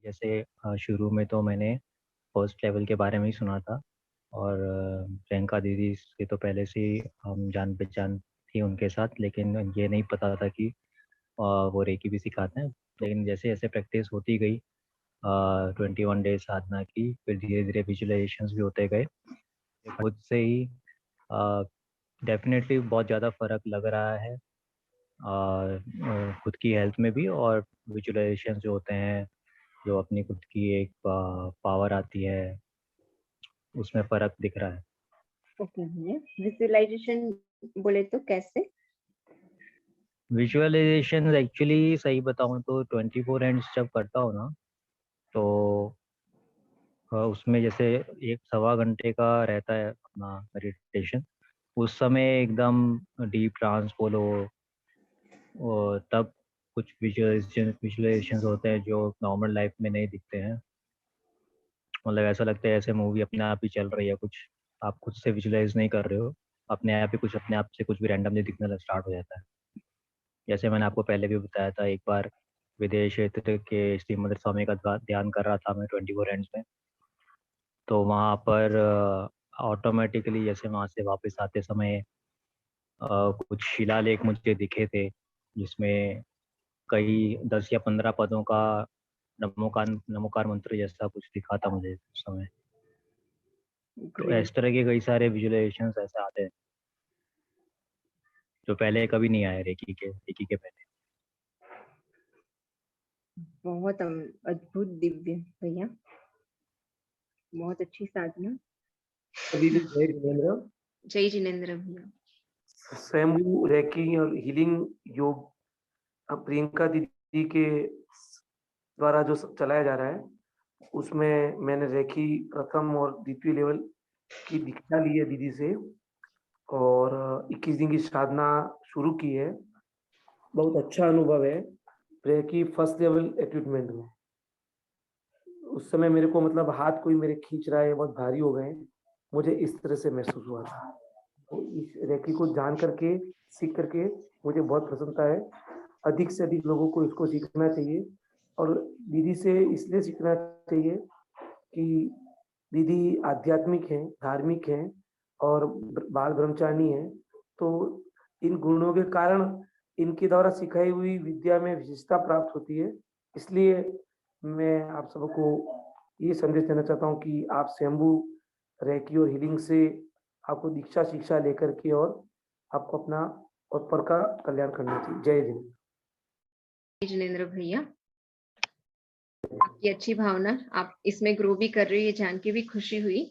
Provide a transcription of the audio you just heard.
जैसे शुरू में तो मैंने फर्स्ट लेवल के बारे में ही सुना था और प्रियंका दीदी से तो पहले से ही हम जान-पहचान थी उनके साथ, लेकिन ये नहीं पता था कि वो रेकी भी सिखाते हैं। लेकिन जैसे-जैसे प्रैक्टिस होती गई 21 डेज़ साधना की, फिर धीरे-धीरे विजुअलाइज़ेशंस भी होते गए। खुद से ही अ, डेफ़िनेटली बहुत ज़्यादा फ़र्क लग रहा है खुद की हेल्थ में भी, और विजुअलाइज़ेशंस जो होते हैं, जो अपनी खुद की एक पावर आती है, उसमें फ़र्क दिख रहा है। ओके भैया, विजुअलाइजेशन बोले तो कैसे? विजुअलाइज़ेशंस एक्चुअली सही बताऊँ तो 24 एंड्स जब करता हूँ ना, तो उसमें जैसे 1 सवा घंटे का रहता है अपना मेडिटेशन, उस समय एकदम डीप ट्रांस बोलो, और तब कुछ विजुअलाइज़ेशंस होते हैं जो नॉर्मल लाइफ़ में नहीं दिखते हैं। मतलब ऐसा लगता है ऐसे मूवी अपने आप ही चल रही है कुछ, आप खुद से विजुअलाइज़ नहीं कर रहे हो, अपने आप से कुछ भी रैंडमली दिखने लग स्टार्ट हो जाता है। जैसे मैंने आपको पहले भी बताया था, एक बार विदेश क्षेत्र के श्रीमंदिर स्वामी का ध्यान कर रहा था मैं 24 एंड्स में, तो वहाँ पर ऑटोमेटिकली जैसे वहाँ से वापस आते समय कुछ शिलालेख मुझे दिखे थे, जिसमें कई 10 या 15 पदों का नमोकार मंत्र जैसा कुछ दिखा था मुझे उस समय। तो ग्रेट, इस तरह के कई सारे विजुअलाइज़ेशंस ऐसे आते हैं, जो पहले कभी नहीं आए रेकी के पहले। बहुत अद्भुत दिव्य भैया, बहुत अच्छी साधना। दीदी जय जिनेंद्र। जय जिनेंद्र भैया। स्वयंभू रेकी और हीलिंग योग प्रियंका दीदी के द्वारा जो चलाया जा रहा है, उसमें मैंने रेकी प्रथम और द्वितीय लेवल की दीक्षा ली है दीदी से, और 21 दिन की साधना शुरू की है। बहुत अच्छा अनुभव है रेकी फर्स्ट लेवल इक्विपमेंट में। उस समय मेरे को मतलब हाथ कोई मेरे खींच रहा है, बहुत भारी हो गए, मुझे इस तरह से महसूस हुआ था। तो इस रेकी को जान करके, सीख करके मुझे बहुत प्रसन्नता है। अधिक से अधिक लोगों को इसको सीखना चाहिए, और दीदी से इसलिए सीखना चाहिए कि दीदी आध्यात्मिक हैं, धार्मिक हैं और बाल ब्रह्मचारिणी हैं। तो इन गुणों के कारण इनके द्वारा सिखाई हुई विद्या में विशेषता प्राप्त होती है। इसलिए मैं आप सबको ये संदेश देना चाहता हूँ कि आप स्वयंभू रेकी और हीलिंग से आपको दीक्षा शिक्षा लेकर के, और आपको अपना और पर का कल्याण करना चाहिए। जय हिंद। जय जिनेंद्र भैया, आपकी अच्छी भावना, आप इसमें ग्रो भी कर रहे हो, ये जान के भी खुशी हुई।